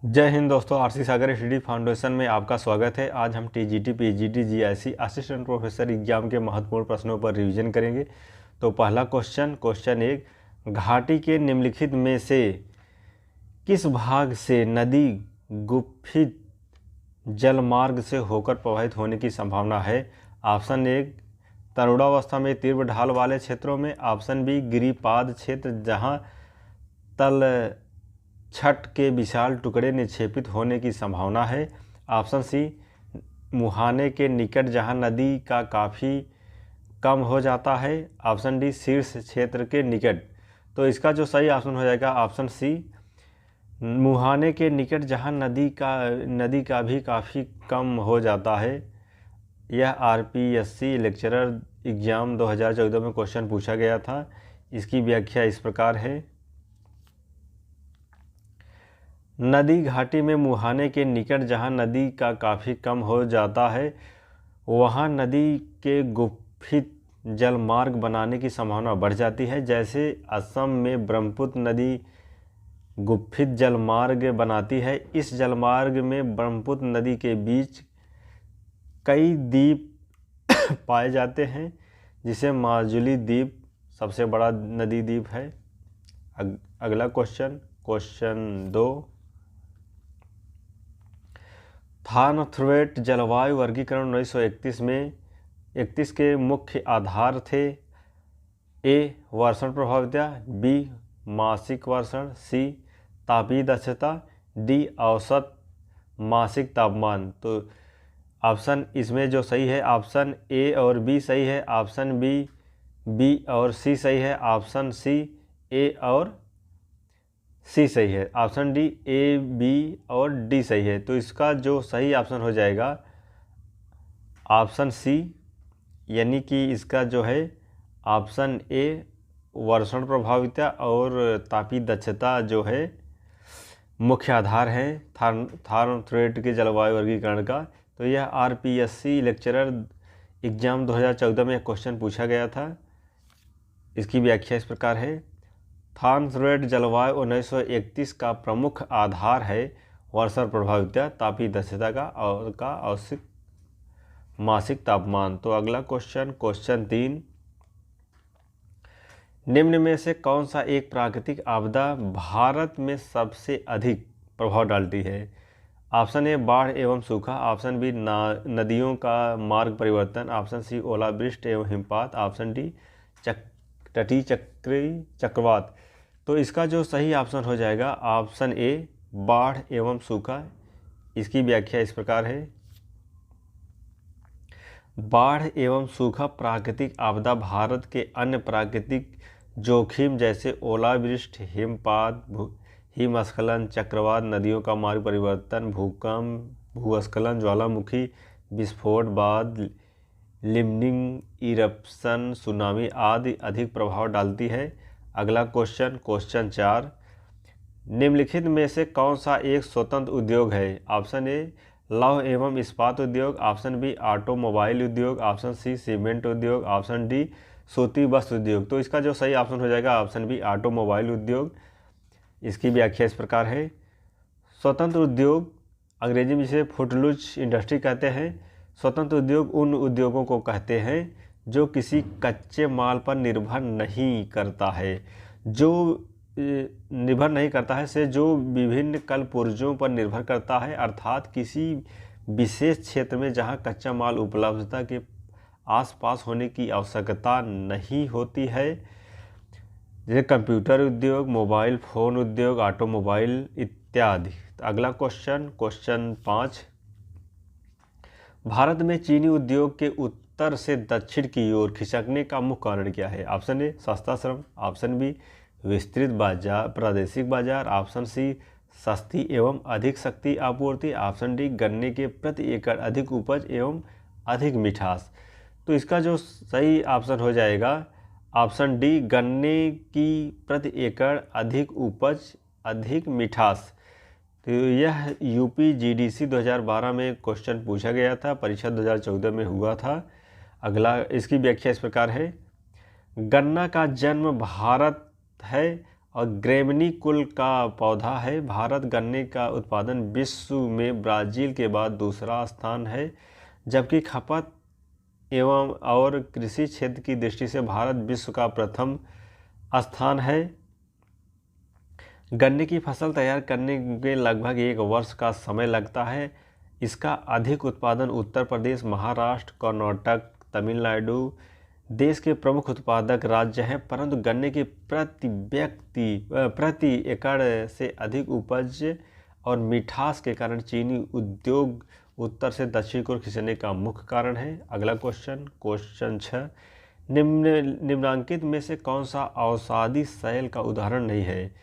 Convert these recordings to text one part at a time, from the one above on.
जय हिंद दोस्तों, आरसी सागर study foundation में आपका स्वागत है। आज हम TGT, PGT, GIC assistant professor exam के महत्वपूर्ण प्रश्नों पर रिवीजन करेंगे। तो पहला क्वेश्चन एक, घाटी के निम्नलिखित में से किस भाग से नदी गुफित जलमार्ग से होकर प्रवाहित होने की संभावना है? ऑप्शन एक, तरुणावस्था में तीव्र ढाल वाले क्षेत्रों में। ऑप्शन बी, गिरिपाद क्षेत्र जहां तल छठ के विशाल टुकड़े निक्षेपित होने की संभावना है। ऑप्शन सी, मुहाने के निकट जहां नदी का काफ़ी कम हो जाता है। ऑप्शन डी, शीर्ष क्षेत्र के निकट। तो इसका जो सही ऑप्शन हो जाएगा ऑप्शन सी, मुहाने के निकट जहां नदी का भी काफ़ी कम हो जाता है। यह आरपीएससी लेक्चरर एग्ज़ाम 2014 में क्वेश्चन पूछा गया था। इसकी व्याख्या इस प्रकार है। नदी घाटी में मुहाने के निकट जहां नदी का काफ़ी कम हो जाता है वहां नदी के गुफित जलमार्ग बनाने की संभावना बढ़ जाती है। जैसे असम में ब्रह्मपुत्र नदी गुफित जलमार्ग बनाती है। इस जलमार्ग में ब्रह्मपुत्र नदी के बीच कई द्वीप पाए जाते हैं, जिसे माजुली द्वीप सबसे बड़ा नदी द्वीप है। अगला क्वेश्चन 2, थानथ्वेट जलवायु वर्गीकरण 1931 में 31 के मुख्य आधार थे। ए, वर्षण प्रभावता, बी, मासिक वर्षण, सी, तापीय दक्षता, डी, औसत मासिक तापमान। तो ऑप्शन इसमें जो सही है ऑप्शन ए और बी सही है। ऑप्शन बी और सी सही है। ऑप्शन सी, ए और सी सही है। ऑप्शन डी, ए, बी और डी सही है। तो इसका जो सही ऑप्शन हो जाएगा ऑप्शन सी, यानी कि इसका जो है ऑप्शन ए, वर्षण प्रभाविता और तापीय दक्षता जो है मुख्य आधार है थानथ्वेट के जलवायु वर्गीकरण का। तो यह आरपीएससी लेक्चरर एग्जाम 2014 में क्वेश्चन पूछा गया था। इसकी व्याख्या इस प्रकार है। थानथ्वेट जलवायु 1931 का प्रमुख आधार है वर्षण प्रभाविता, तापीय दक्षता का औसत मासिक तापमान। तो अगला क्वेश्चन 3, निम्न में से कौन सा एक प्राकृतिक आपदा भारत में सबसे अधिक प्रभाव डालती है? ऑप्शन ए, बाढ़ एवं सूखा। ऑप्शन बी, नदियों का मार्ग परिवर्तन। ऑप्शन सी, ओलावृष्टि एवं हिमपात। ऑप्शन डी, तटीय चक्रवात। तो इसका जो सही ऑप्शन हो जाएगा ऑप्शन ए, बाढ़ एवं सूखा। इसकी व्याख्या इस प्रकार है। बाढ़ एवं सूखा प्राकृतिक आपदा भारत के अन्य प्राकृतिक जोखिम जैसे ओलावृष्टि, हिमपात, हिमस्खलन, चक्रवात, नदियों का मार्ग परिवर्तन, भूकंप, भूस्खलन, ज्वालामुखी विस्फोट, बाढ़, लिमनिंग इरप्शन, सुनामी आदि अधिक प्रभाव डालती है। अगला क्वेश्चन 4, निम्नलिखित में से कौन सा एक स्वतंत्र उद्योग है? ऑप्शन ए, लौह एवं इस्पात उद्योग। ऑप्शन बी, ऑटोमोबाइल उद्योग। ऑप्शन सी, सीमेंट उद्योग। ऑप्शन डी, सूती वस्त्र उद्योग। तो इसका जो सही ऑप्शन हो जाएगा ऑप्शन बी, ऑटोमोबाइल उद्योग। इसकी व्याख्या इस प्रकार है। स्वतंत्र उद्योग अंग्रेजी में जिसे फुटलूज इंडस्ट्री कहते हैं। स्वतंत्र उद्योग उन उद्योगों को कहते हैं जो किसी कच्चे माल पर निर्भर नहीं करता है, से जो विभिन्न कल पुर्जों पर निर्भर करता है, अर्थात किसी विशेष क्षेत्र में जहां कच्चा माल उपलब्धता के आसपास होने की आवश्यकता नहीं होती है, जैसे कंप्यूटर उद्योग, मोबाइल फ़ोन उद्योग, ऑटोमोबाइल इत्यादि। अगला क्वेश्चन 5, भारत में चीनी उद्योग के उत्तर से दक्षिण की ओर खिसकने का मुख्य कारण क्या है? ऑप्शन ए, सस्ता श्रम। ऑप्शन बी, विस्तृत प्रादेशिक बाजार। ऑप्शन सी, सस्ती एवं अधिक शक्ति आपूर्ति। ऑप्शन डी, गन्ने के प्रति एकड़ अधिक उपज एवं अधिक मिठास। तो इसका जो सही ऑप्शन हो जाएगा ऑप्शन डी, गन्ने की प्रति एकड़ अधिक उपज अधिक मिठास। तो यह यूपी जीडीसी 2012 में क्वेश्चन पूछा गया था, परीक्षा 2014 में हुआ था। अगला इसकी व्याख्या इस प्रकार है। गन्ना का जन्म भारत है और ग्रेमनी कुल का पौधा है। भारत गन्ने का उत्पादन विश्व में ब्राज़ील के बाद दूसरा स्थान है, जबकि खपत एवं और कृषि क्षेत्र की दृष्टि से भारत विश्व का प्रथम स्थान है। गन्ने की फसल तैयार करने में लगभग 1 वर्ष का समय लगता है। इसका अधिक उत्पादन उत्तर प्रदेश, महाराष्ट्र, कर्नाटक, तमिलनाडु देश के प्रमुख उत्पादक राज्य हैं, परंतु गन्ने की प्रति एकड़ से अधिक उपज और मिठास के कारण चीनी उद्योग उत्तर से दक्षिण को खिंचने का मुख्य कारण है। अगला क्वेश्चन 6, निम्नांकित में से कौन सा औषधि शैल का उदाहरण नहीं है?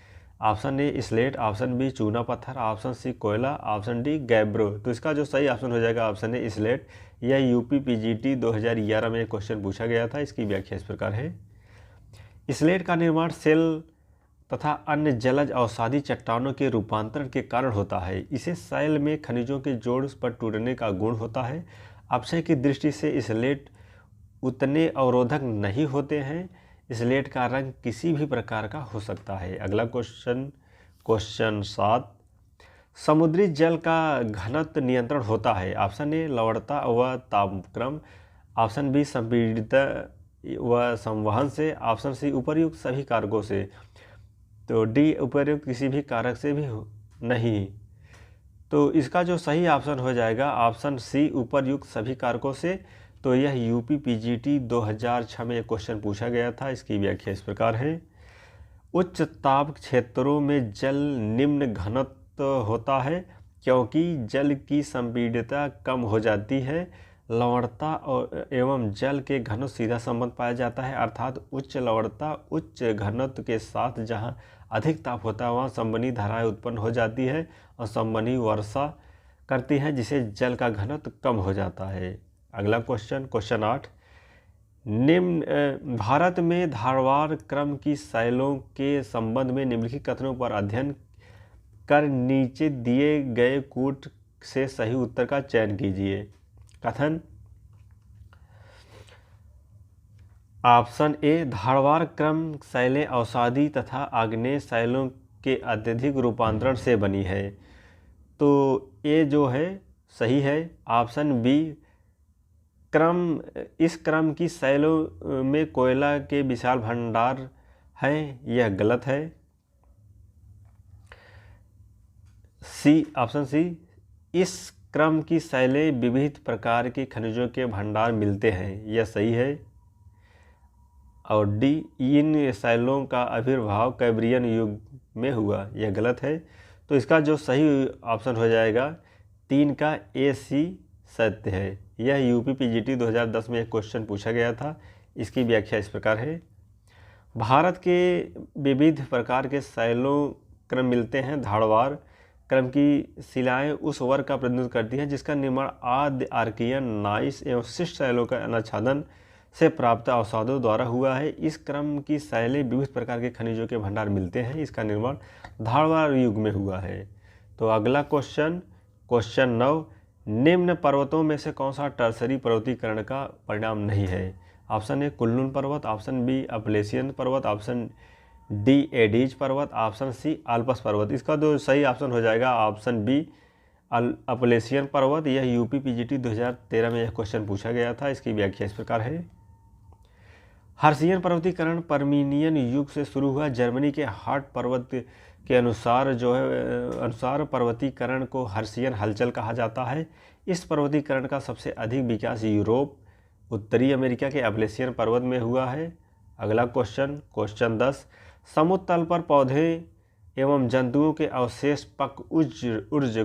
Option A slate, option B चूना पत्थर, ऑप्शन सी कोयला, ऑप्शन डी गैब्रो। तो इसका जो सही ऑप्शन हो जाएगा ऑप्शन ए स्लेट। यह यूपी पीजीटी 2011 में एक क्वेश्चन पूछा गया था। इसकी व्याख्या इस प्रकार है। स्लेट का निर्माण सेल तथा अन्य जलज अवसादी चट्टानों के रूपांतरण के कारण होता है। इसे शैल में खनिजों के जोड़ पर टूटने का गुण होता है। अपक्षय की दृष्टि से स्लेट उतने अवरोधक नहीं होते हैं। स्लेट का रंग किसी भी प्रकार का हो सकता है। अगला क्वेश्चन 7, समुद्री जल का घनत्व नियंत्रण होता है। ऑप्शन ए लवणता व तापक्रम, ऑप्शन बी संपीड़ितता व संवहन से, ऑप्शन सी उपर्युक्त सभी कारकों से, तो डी उपर्युक्त किसी भी कारक से भी नहीं। तो इसका जो सही ऑप्शन हो जाएगा ऑप्शन सी उपर्युक्त सभी कारकों से। तो यह यूपी पीजीटी 2006 में एक क्वेश्चन पूछा गया था। इसकी व्याख्या इस प्रकार है। उच्च ताप क्षेत्रों में जल निम्न घनत्व होता है क्योंकि जल की संपीड़ितता कम हो जाती है। लवणता और एवं जल के घनत्व सीधा संबंध पाया जाता है, अर्थात उच्च लवणता उच्च घनत्व के साथ जहाँ अधिक ताप होता है वहाँ संवहनी धाराएं उत्पन्न हो जाती है और संवहनी वर्षा करती हैं, जिससे जल का घनत्व कम हो जाता है। अगला क्वेश्चन 8, निम्न भारत में धारवाड़ क्रम की शैलों के संबंध में निम्नलिखित कथनों पर अध्ययन कर नीचे दिए गए कूट से सही उत्तर का चयन कीजिए। कथन, ऑप्शन ए धारवाड़ क्रम शैलें अवसादी तथा आग्नेय शैलों के अत्यधिक रूपांतरण से बनी है। तो ए जो है सही है। ऑप्शन बी इस क्रम की शैलों में कोयला के विशाल भंडार हैं, यह गलत है। सी, ऑप्शन सी, इस क्रम की शैलें विविध प्रकार के खनिजों के भंडार मिलते हैं, यह सही है। और डी, इन शैलों का आविर्भाव कैम्ब्रियन युग में हुआ, यह गलत है। तो इसका जो सही ऑप्शन हो जाएगा 3 का ए सी सत्य है। यह यूपी पीजीटी 2010 में एक क्वेश्चन पूछा गया था। इसकी व्याख्या इस प्रकार है। भारत के विविध प्रकार के शैलों क्रम मिलते हैं। धारवाड़ क्रम की शिलाएं उस वर्ग का प्रतिनिधित्व करती हैं जिसका निर्माण आद्य आर्कियन, नाइस एवं शिष्ट शैलों का अनाच्छादन से प्राप्त अवसादों द्वारा हुआ है। इस क्रम की शैलें विविध प्रकार के खनिजों के भंडार मिलते हैं। इसका निर्माण धारवाड़ युग में हुआ है। तो अगला क्वेश्चन 9, निम्न पर्वतों में से कौन सा टर्सरी पर्वतीकरण का परिणाम नहीं है? ऑप्शन ए कुल्लून पर्वत, ऑप्शन बी अपलेशियन पर्वत, ऑप्शन डी एडीज पर्वत, ऑप्शन सी आल्पस पर्वत। इसका जो सही ऑप्शन हो जाएगा ऑप्शन बी अपलेशियन पर्वत। यह यूपी पीजीटी 2013 में यह क्वेश्चन पूछा गया था। इसकी व्याख्या इस प्रकार है। हर्शियन पर्वतीकरण पर्मियन युग से शुरू हुआ। जर्मनी के हार्ट पर्वत के अनुसार पर्वतीकरण को हर्शियन हलचल कहा जाता है। इस पर्वतीकरण का सबसे अधिक विकास यूरोप, उत्तरी अमेरिका के अपलेशियन पर्वत में हुआ है। अगला क्वेश्चन 10, समुद्र तल पर पौधे एवं जंतुओं के अवशेष पक ऊर्ज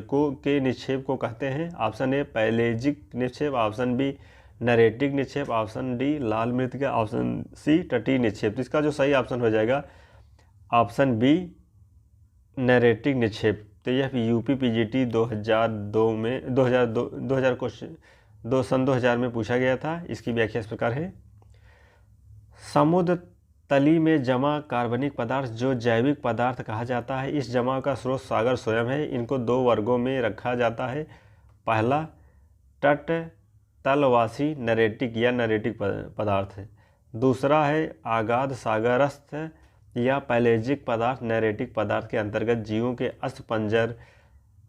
के निक्षेप को कहते हैं। ऑप्शन ए पैलेजिक निक्षेप, ऑप्शन बी नरेटिक निक्षेप, ऑप्शन डी लाल मृतिका, ऑप्शन सी तटीय निक्षेप। इसका जो सही ऑप्शन हो जाएगा ऑप्शन बी नरेटिक निक्षेप। तो यह यूपी पीजीटी 2000 में पूछा गया था। इसकी व्याख्या इस प्रकार है। समुद्र तली में जमा कार्बनिक पदार्थ जो जैविक पदार्थ कहा जाता है, इस जमा का स्रोत सागर स्वयं है। इनको 2 वर्गों में रखा जाता है। पहला तट तलवासी नरेटिक या नरेटिक पदार्थ है। दूसरा है आगाध सागरस्थ या पैलेजिक पदार्थ नैरेटिक पदार्थ के अंतर्गत जीवों के अस्थिपंजर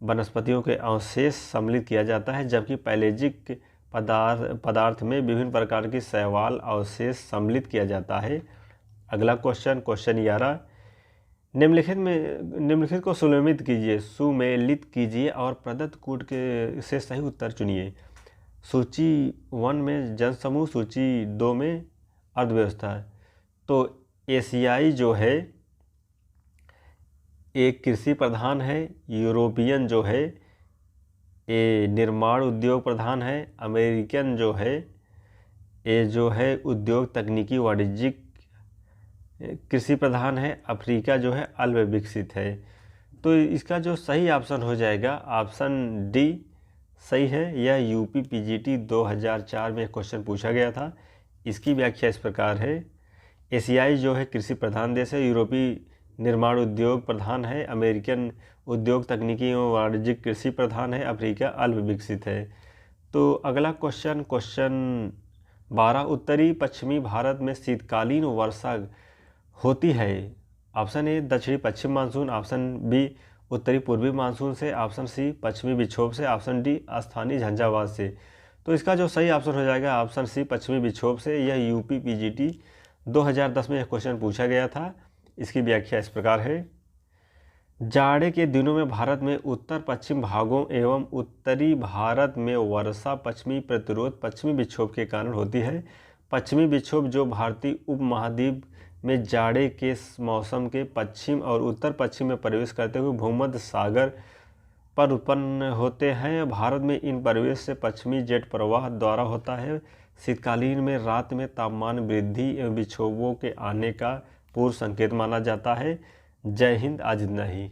वनस्पतियों के अवशेष सम्मिलित किया जाता है, जबकि पैलेजिक पदार्थ में विभिन्न प्रकार की शैवाल अवशेष सम्मिलित किया जाता है। अगला क्वेश्चन 11 निम्नलिखित को सुमेलित कीजिए और प्रदत्त कूट के से सही उत्तर चुनिए। सूची 1 में जनसमूह, सूची 2 में अर्थव्यवस्था। तो एशियाई जो है एक कृषि प्रधान है, यूरोपियन जो है ये निर्माण उद्योग प्रधान है, अमेरिकन जो है ये जो है उद्योग तकनीकी वाणिज्यिक कृषि प्रधान है, अफ्रीका जो है अल्प विकसित है। तो इसका जो सही ऑप्शन हो जाएगा ऑप्शन डी सही है। यह यूपी पीजीटी 2004 में क्वेश्चन पूछा गया था। इसकी व्याख्या इस प्रकार है, एशियाई जो है कृषि प्रधान देश है, यूरोपीय निर्माण उद्योग प्रधान है, अमेरिकन उद्योग तकनीकी एवं वाणिज्यिक कृषि प्रधान है, अफ्रीका अल्प विकसित है। तो अगला क्वेश्चन 12 उत्तरी पश्चिमी भारत में शीतकालीन वर्षा होती है। ऑप्शन ए दक्षिणी पश्चिम मानसून, ऑप्शन बी उत्तरी पूर्वी मानसून से, ऑप्शन सी पश्चिमी विक्षोभ से, ऑप्शन डी स्थानीय झंझावात से। तो इसका जो सही ऑप्शन हो जाएगा ऑप्शन सी पश्चिमी विक्षोभ से। यह यूपी पीजीटी 2010 में यह क्वेश्चन पूछा गया था। इसकी व्याख्या इस प्रकार है, जाड़े के दिनों में भारत में उत्तर पश्चिम भागों एवं उत्तरी भारत में वर्षा पश्चिमी प्रतिरोध पश्चिमी विक्षोभ के कारण होती है। पश्चिमी विक्षोभ जो भारतीय उपमहाद्वीप में जाड़े के मौसम के पश्चिम और उत्तर पश्चिम में प्रवेश करते हुए भूमध्य सागर पर उत्पन्न होते हैं। भारत में इन प्रवेश से पश्चिमी जेट प्रवाह द्वारा होता है। शीतकालीन में रात में तापमान वृद्धि एवं विक्षोभों के आने का पूर्व संकेत माना जाता है। जय हिंद, आज इतना ही।